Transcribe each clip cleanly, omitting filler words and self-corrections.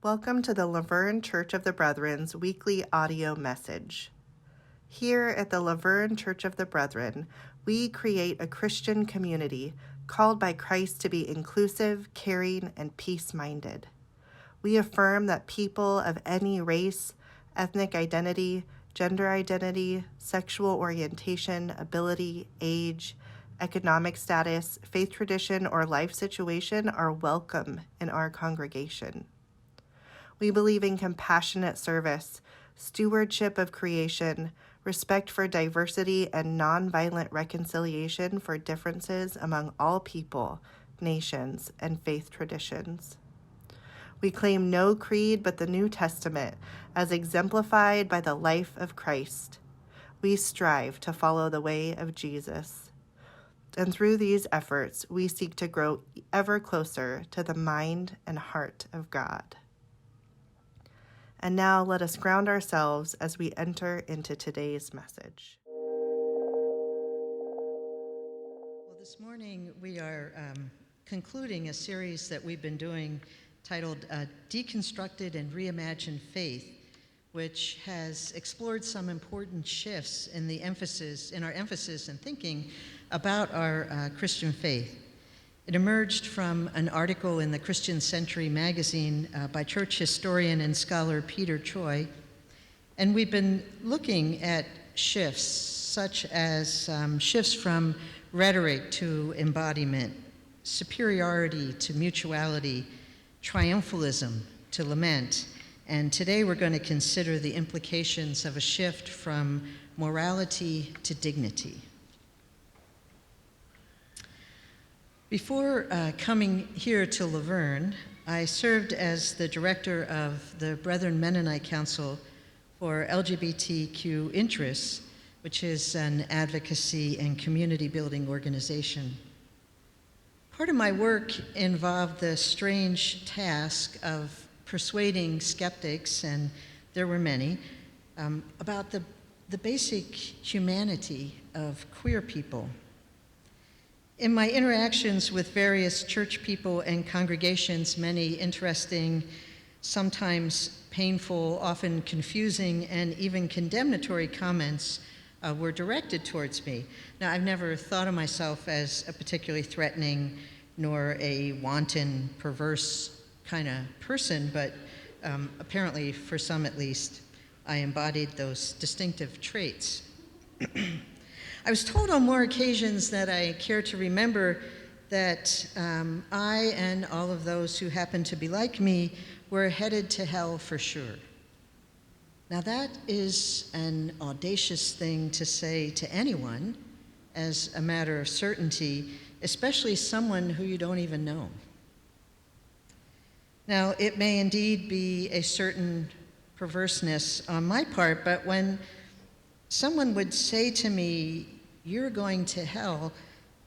Welcome to the Laverne Church of the Brethren's weekly audio message. Here at the Laverne Church of the Brethren, we create a Christian community called by Christ to be inclusive, caring, and peace-minded. We affirm that people of any race, ethnic identity, gender identity, sexual orientation, ability, age, economic status, faith tradition, or life situation are welcome in our congregation. We believe in compassionate service, stewardship of creation, respect for diversity, and nonviolent reconciliation for differences among all people, nations, and faith traditions. We claim no creed but the New Testament as exemplified by the life of Christ. We strive to follow the way of Jesus. And through these efforts, we seek to grow ever closer to the mind and heart of God. And now let us ground ourselves as we enter into today's message. Well, this morning we are concluding a series that we've been doing titled Deconstructed and Reimagined Faith, which has explored some important shifts in our emphasis and thinking about our Christian faith. It emerged from an article in the Christian Century magazine by church historian and scholar Peter Choi, and we've been looking at shifts such as shifts from rhetoric to embodiment, superiority to mutuality, triumphalism to lament, and today we're going to consider the implications of a shift from morality to dignity. Before coming here to Laverne, I served as the director of the Brethren Mennonite Council for LGBTQ Interests, which is an advocacy and community building organization. Part of my work involved the strange task of persuading skeptics, and there were many, about the basic humanity of queer people. In my interactions with various church people and congregations, many interesting, sometimes painful, often confusing, and even condemnatory comments were directed towards me. Now, I've never thought of myself as a particularly threatening nor a wanton, perverse kind of person, but apparently, for some at least, I embodied those distinctive traits. I was told on more occasions that I care to remember that I and all of those who happen to be like me were headed to hell for sure. Now that is an audacious thing to say to anyone as a matter of certainty, especially someone who you don't even know. Now, it may indeed be a certain perverseness on my part, but when someone would say to me, "You're going to hell,"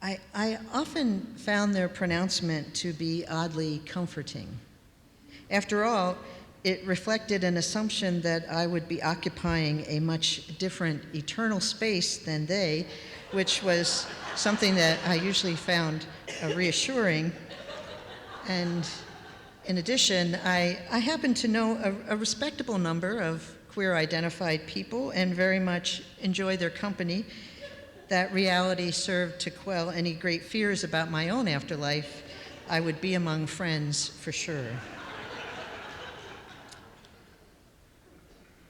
I often found their pronouncement to be oddly comforting. After all, it reflected an assumption that I would be occupying a much different eternal space than they, which was something that I usually found reassuring. And in addition, I happen to know a respectable number of queer-identified people and very much enjoy their company. That reality served to quell any great fears about my own afterlife. I would be among friends for sure.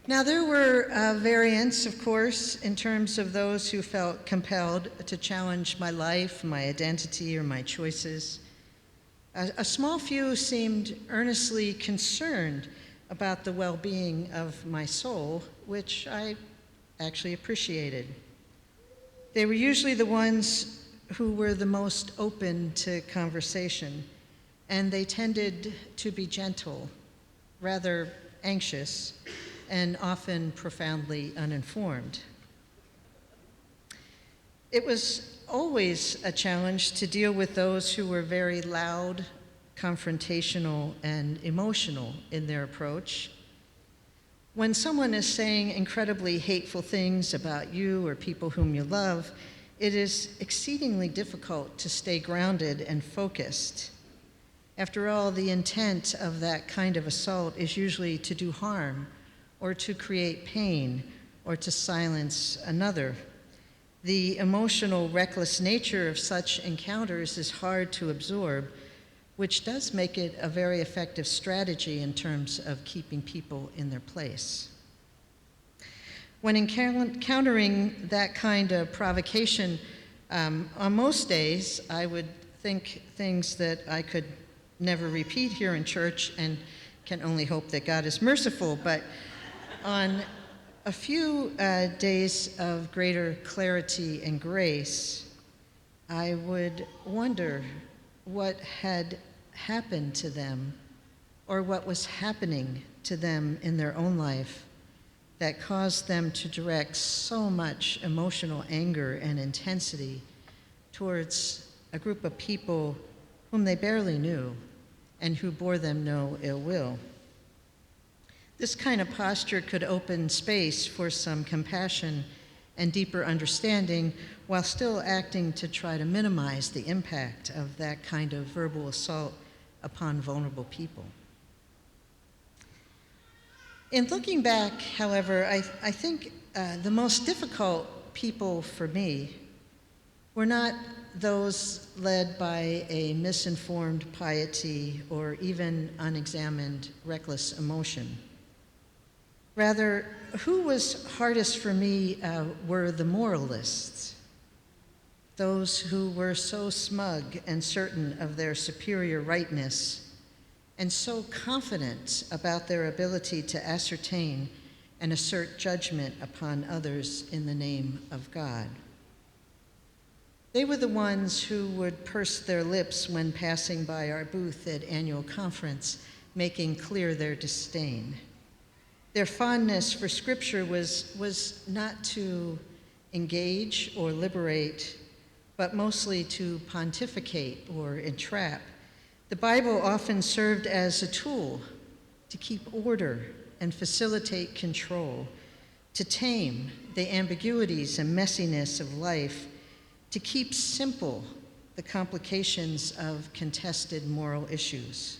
Now, there were variants, of course, in terms of those who felt compelled to challenge my life, my identity, or my choices. A small few seemed earnestly concerned about the well-being of my soul, which I actually appreciated. They were usually the ones who were the most open to conversation, and they tended to be gentle, rather anxious, and often profoundly uninformed. It was always a challenge to deal with those who were very loud, confrontational, and emotional in their approach. When someone is saying incredibly hateful things about you or people whom you love, it is exceedingly difficult to stay grounded and focused. After all, the intent of that kind of assault is usually to do harm or to create pain or to silence another. The emotional, reckless nature of such encounters is hard to absorb, which does make it a very effective strategy in terms of keeping people in their place. When encountering that kind of provocation, on most days, I would think things that I could never repeat here in church and can only hope that God is merciful. But on a few days of greater clarity and grace, I would wonder what had happened to them or what was happening to them in their own life that caused them to direct so much emotional anger and intensity towards a group of people whom they barely knew and who bore them no ill will. This kind of posture could open space for some compassion and deeper understanding while still acting to try to minimize the impact of that kind of verbal assault upon vulnerable people. In looking back, however, I think the most difficult people for me were not those led by a misinformed piety or even unexamined reckless emotion. Rather, who was hardest for me were the moralists, those who were so smug and certain of their superior rightness and so confident about their ability to ascertain and assert judgment upon others in the name of God. They were the ones who would purse their lips when passing by our booth at annual conference, making clear their disdain. Their fondness for Scripture was not to engage or liberate, but mostly to pontificate or entrap. The Bible often served as a tool to keep order and facilitate control, to tame the ambiguities and messiness of life, to keep simple the complications of contested moral issues.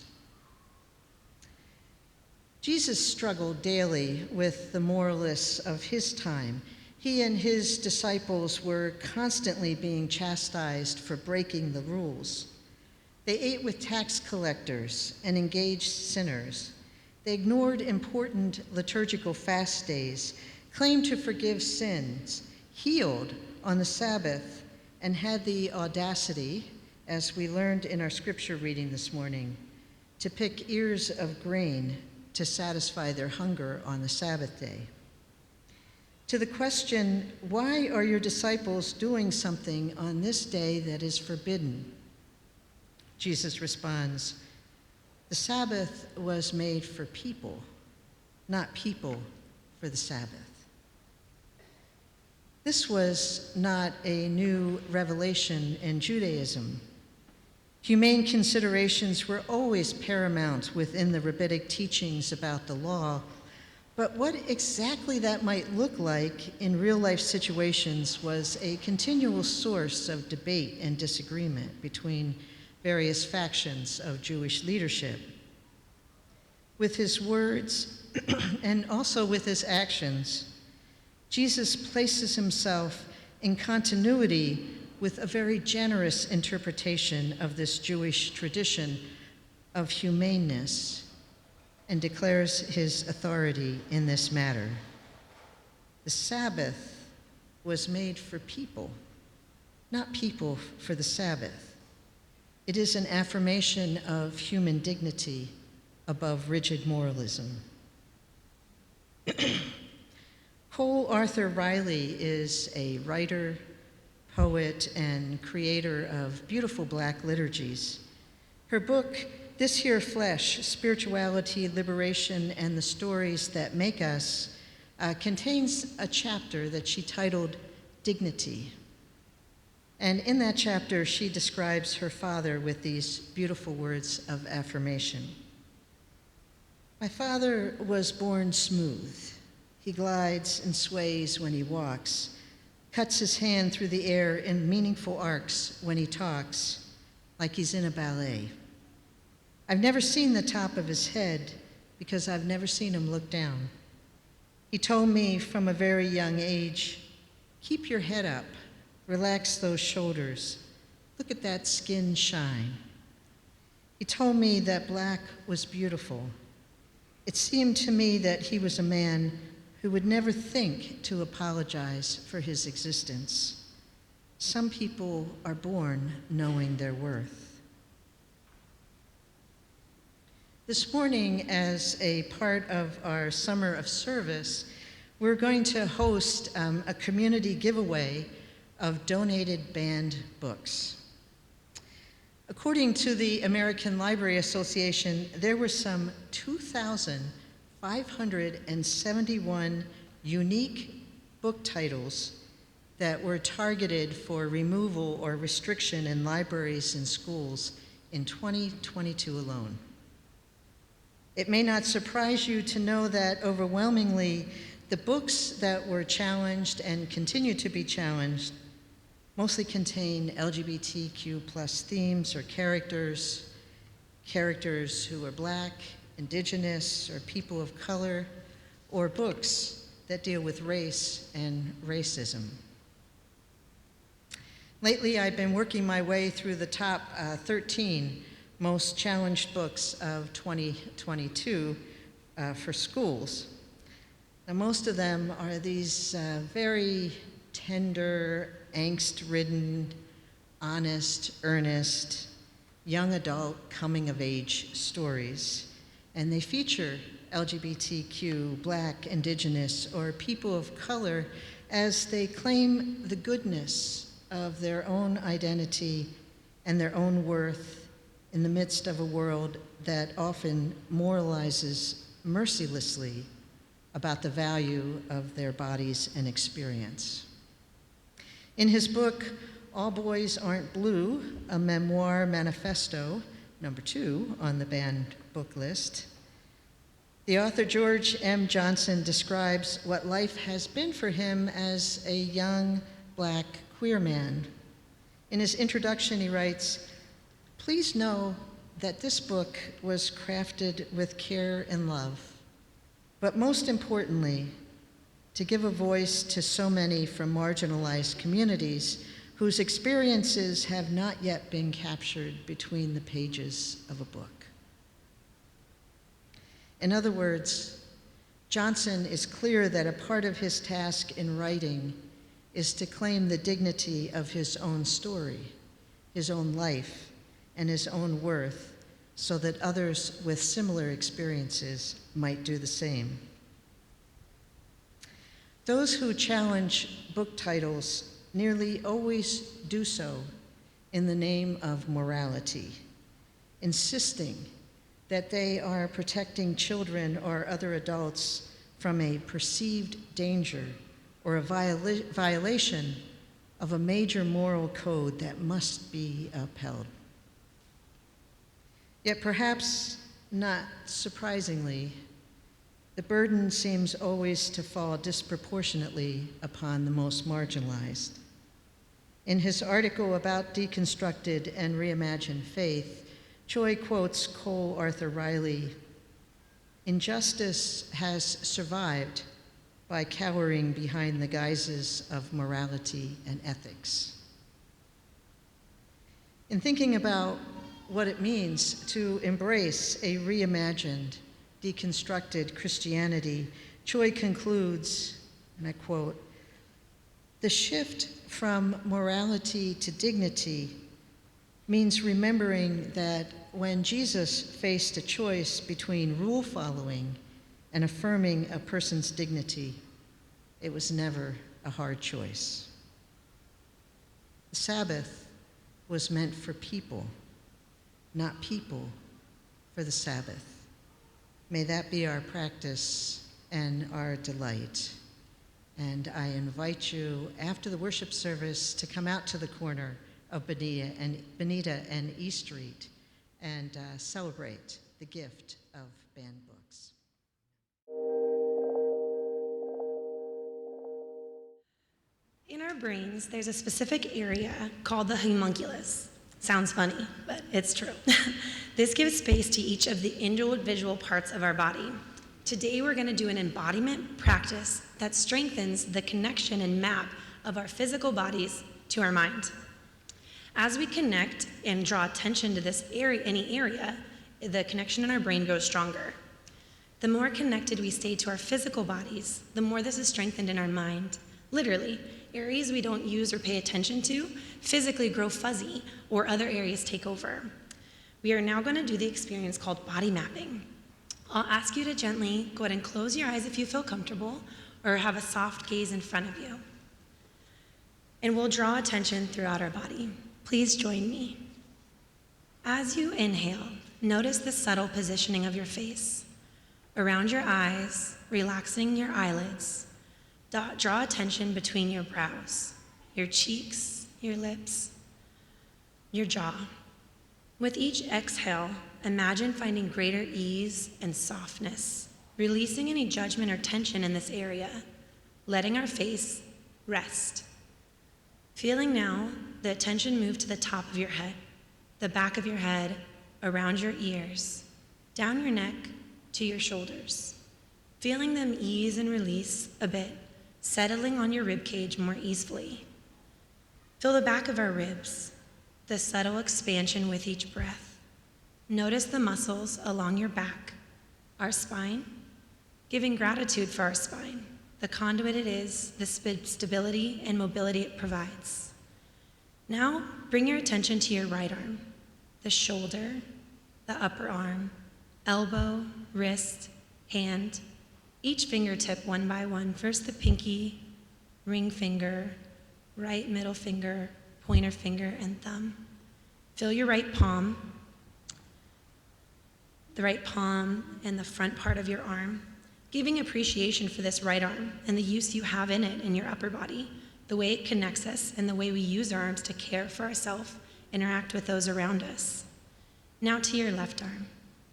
Jesus struggled daily with the moralists of his time. He and his disciples were constantly being chastised for breaking the rules. They ate with tax collectors and engaged sinners. They ignored important liturgical fast days, claimed to forgive sins, healed on the Sabbath, and had the audacity, as we learned in our scripture reading this morning, to pick ears of grain to satisfy their hunger on the Sabbath day. To the question, why are your disciples doing something on this day that is forbidden? Jesus responds, the Sabbath was made for people, not people for the Sabbath. This was not a new revelation in Judaism. Humane considerations were always paramount within the rabbinic teachings about the law, but what exactly that might look like in real-life situations was a continual source of debate and disagreement between various factions of Jewish leadership. With his words and also with his actions, Jesus places himself in continuity with a very generous interpretation of this Jewish tradition of humaneness and declares his authority in this matter. The Sabbath was made for people, not people for the Sabbath. It is an affirmation of human dignity above rigid moralism. Cole Arthur Riley is a writer, poet, and creator of beautiful Black liturgies. Her book, This Here Flesh, Spirituality, Liberation, and the Stories That Make Us, contains a chapter that she titled Dignity. And in that chapter, she describes her father with these beautiful words of affirmation. My father was born smooth. He glides and sways when he walks, cuts his hand through the air in meaningful arcs when he talks, like he's in a ballet. I've never seen the top of his head because I've never seen him look down. He told me from a very young age, keep your head up, relax those shoulders, look at that skin shine. He told me that black was beautiful. It seemed to me that he was a man who would never think to apologize for his existence. Some people are born knowing their worth. This morning, as a part of our Summer of Service, we're going to host a community giveaway of donated banned books. According to the American Library Association, there were some 2,571 unique book titles that were targeted for removal or restriction in libraries and schools in 2022 alone. It may not surprise you to know that overwhelmingly, the books that were challenged and continue to be challenged mostly contain LGBTQ plus themes or characters who are Black, Indigenous, or people of color, or books that deal with race and racism. Lately, I've been working my way through the top 13 most challenged books of 2022 for schools. Now, most of them are these very tender, angst-ridden, honest, earnest, young adult coming-of-age stories. And they feature LGBTQ, Black, Indigenous, or people of color as they claim the goodness of their own identity and their own worth in the midst of a world that often moralizes mercilessly about the value of their bodies and experience. In his book, All Boys Aren't Blue, a memoir manifesto, number 2 on the banned book list, the author George M. Johnson describes what life has been for him as a young Black queer man. In his introduction, he writes, "Please know that this book was crafted with care and love, but most importantly, to give a voice to so many from marginalized communities whose experiences have not yet been captured between the pages of a book." In other words, Johnson is clear that a part of his task in writing is to claim the dignity of his own story, his own life, and his own worth, so that others with similar experiences might do the same. Those who challenge book titles nearly always do so in the name of morality, insisting that they are protecting children or other adults from a perceived danger or a violation of a major moral code that must be upheld. Yet perhaps not surprisingly, the burden seems always to fall disproportionately upon the most marginalized. In his article about Deconstructed and Reimagined faith, Choi quotes Cole Arthur Riley, "Injustice has survived by cowering behind the guises of morality and ethics." In thinking about what it means to embrace a reimagined, deconstructed Christianity, Choi concludes, and I quote, "The shift from morality to dignity means remembering that when Jesus faced a choice between rule following and affirming a person's dignity, it was never a hard choice. The Sabbath was meant for people, not people for the Sabbath. May that be our practice and our delight. And I invite you after the worship service to come out to the corner of Bonita and E Street and celebrate the gift of banned books. In our brains, there's a specific area called the homunculus. Sounds funny, but it's true. This gives space to each of the individual parts of our body. Today we're going to do an embodiment practice that strengthens the connection and map of our physical bodies to our mind. As we connect and draw attention to this area, any area, the connection in our brain grows stronger. The more connected we stay to our physical bodies, the more this is strengthened in our mind. Literally, areas we don't use or pay attention to physically grow fuzzy, or other areas take over. We are now going to do the experience called body mapping. I'll ask you to gently go ahead and close your eyes if you feel comfortable, or have a soft gaze in front of you. And we'll draw attention throughout our body. Please join me. As you inhale, notice the subtle positioning of your face. Around your eyes, relaxing your eyelids. Draw attention between your brows, your cheeks, your lips, your jaw. With each exhale, imagine finding greater ease and softness, releasing any judgment or tension in this area, letting our face rest. Feeling now the attention move to the top of your head, the back of your head, around your ears, down your neck to your shoulders. Feeling them ease and release a bit, settling on your rib cage more easily. Feel the back of our ribs, the subtle expansion with each breath. Notice the muscles along your back, our spine, giving gratitude for our spine, the conduit it is, the stability and mobility it provides. Now, bring your attention to your right arm, the shoulder, the upper arm, elbow, wrist, hand, each fingertip one by one. First the pinky, ring finger, right middle finger, pointer finger, and thumb. Feel your right palm, the right palm and the front part of your arm, giving appreciation for this right arm and the use you have in it in your upper body, the way it connects us and the way we use our arms to care for ourselves, interact with those around us. Now to your left arm,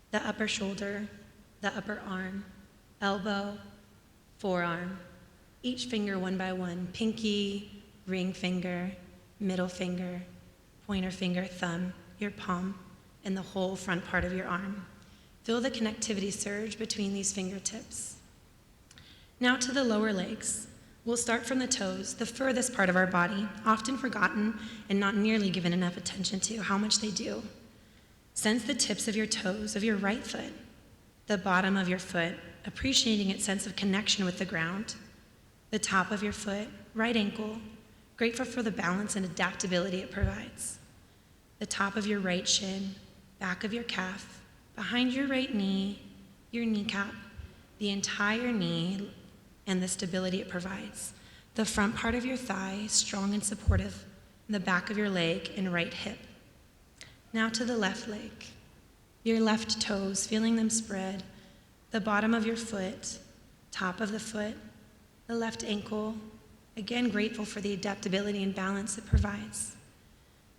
the upper shoulder, the upper arm, elbow, forearm, each finger one by one, pinky, ring finger, middle finger, pointer finger, thumb, your palm, and the whole front part of your arm. Feel the connectivity surge between these fingertips. Now to the lower legs. We'll start from the toes, the furthest part of our body, often forgotten and not nearly given enough attention to how much they do. Sense the tips of your toes of your right foot, the bottom of your foot, appreciating its sense of connection with the ground, the top of your foot, right ankle, grateful for the balance and adaptability it provides, the top of your right shin, back of your calf, behind your right knee, your kneecap, the entire knee, and the stability it provides, the front part of your thigh, strong and supportive, and the back of your leg and right hip. Now to the left leg, your left toes, feeling them spread, the bottom of your foot, top of the foot, the left ankle, again grateful for the adaptability and balance it provides,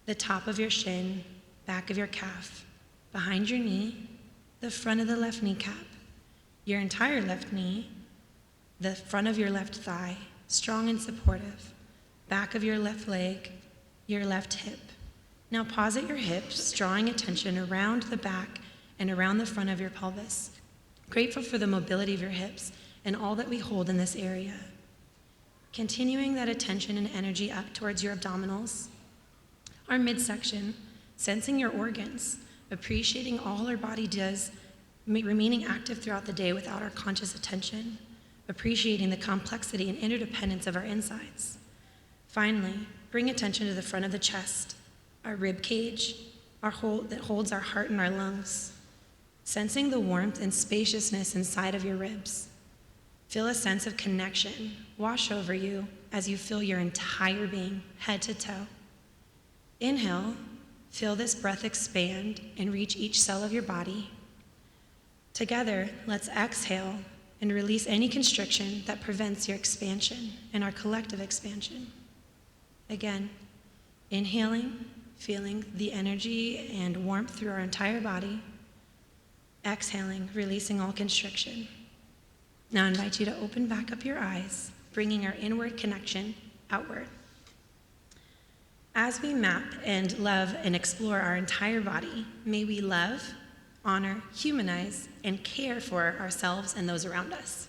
the top of your shin, back of your calf, behind your knee, the front of the left kneecap, your entire left knee, the front of your left thigh, strong and supportive, back of your left leg, your left hip. Now pause at your hips, drawing attention around the back and around the front of your pelvis. Grateful for the mobility of your hips and all that we hold in this area. Continuing that attention and energy up towards your abdominals, our midsection, sensing your organs, appreciating all our body does, remaining active throughout the day without our conscious attention, appreciating the complexity and interdependence of our insides. Finally, bring attention to the front of the chest, our rib cage, that holds our heart and our lungs, sensing the warmth and spaciousness inside of your ribs. Feel a sense of connection wash over you as you feel your entire being, head to toe. Inhale, feel this breath expand and reach each cell of your body. Together, let's exhale and release any constriction that prevents your expansion and our collective expansion. Again, inhaling, feeling the energy and warmth through our entire body. Exhaling, releasing all constriction. Now I invite you to open back up your eyes, bringing our inward connection outward. As we map and love and explore our entire body, may we love, honor, humanize, and care for ourselves and those around us.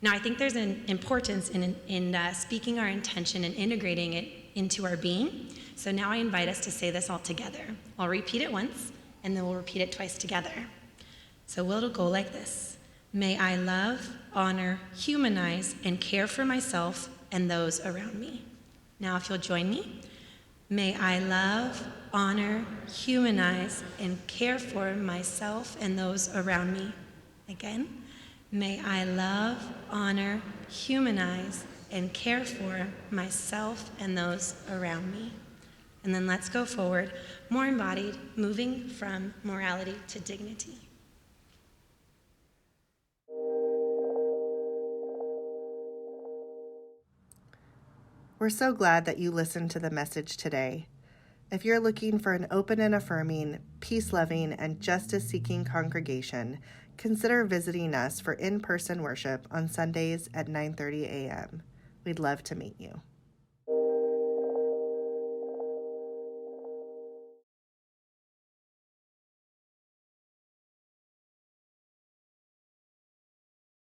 Now, I think there's an importance in speaking our intention and integrating it into our being. So now I invite us to say this all together. I'll repeat it once, and then we'll repeat it twice together. So it'll go like this. May I love, honor, humanize, and care for myself and those around me. Now, if you'll join me. May I love, honor, humanize, and care for myself and those around me. Again. May I love, honor, humanize, and care for myself and those around me. And then let's go forward, more embodied, moving from morality to dignity. We're so glad that you listened to the message today. If you're looking for an open and affirming, peace-loving, and justice-seeking congregation, consider visiting us for in-person worship on Sundays at 9:30 a.m. We'd love to meet you.